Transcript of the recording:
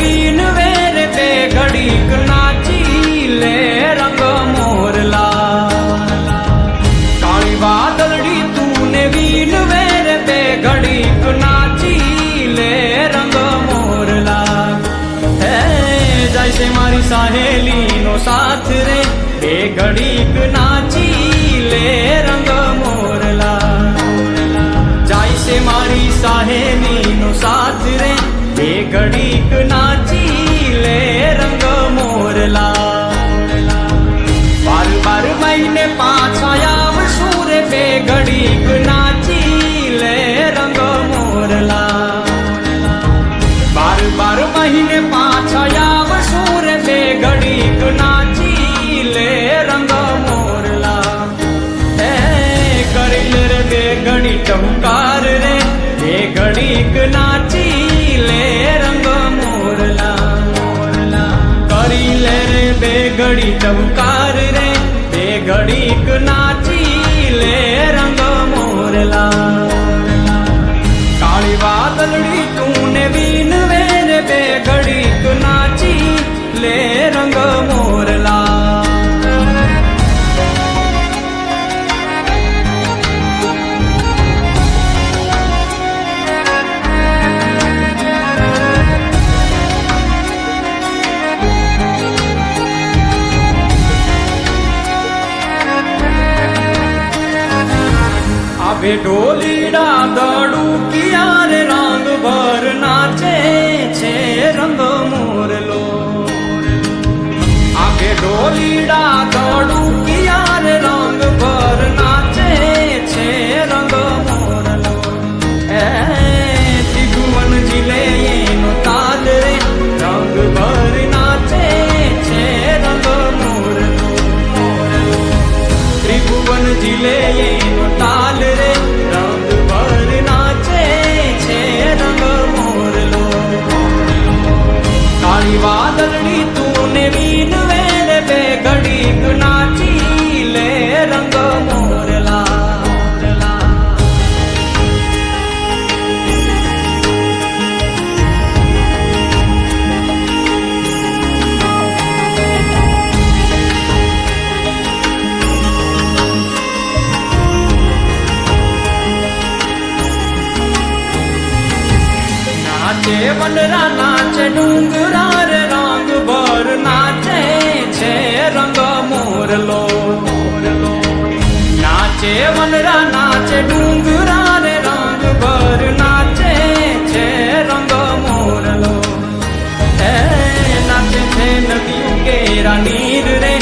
Win વેર તે ઘડીક નાચી લે રંગ મોરલા કાળી વાદળડી તું ને વીન વેર તે ઘડીક નાચી લે રંગ મોરલા હે જાય છે મારી સહેલીનો સાથ રે એ ઘડીક નાચી લે રંગ મોરલા જાય છે મારી સહેલીનો સાથ રે એ ઘડીક નાચી લે રંગ મોરલા બાર મહિને પાછા આવશું રે બે ઘડીક નાચી લે રંગ મોરલા બાર મહિને પાછા આવશું રે બે ઘડીક નાચી લે રંગ મોરલા હે કરી લે રે બે ઘડી ટહુકાર રે એ ઘડીક નાચી લે રંગ મોરલા કરી લે રે બે ઘડી ટહુકાર રે બે ઘડીક નાચી લે રંગ મોરલા કાળી વાદળડી તું ને વીન વેર બે ઘડીક નાચી લે રંગ મોરલા आवे ढोलीड़ा दड़ू किया रे रंग भर नाचे छे रंग मोरलो आवे ढोलीड़ा दड़ू किया रे रंग भर नाचे छे रंग मोरलो ए त्रिभुवन जिले नो ताल रे रंग भर नाचे छे रंग मोरलो त्रिभुवन जिले नो ताल रे रंग भर नाचे छे रंग मोरलो काली वादळड़ी तूने वीन वेल बे घड़ीक नाची ले रंग मोरला नाचे वनरा नाचे डूंगरा रे रंग भर नाचे छे रंग मोरलो नाचे वनरा नाचे डूंगरा रे रंग भर नाचे छे रंग मोरलो नाचे छे नदियों केरा नीर रे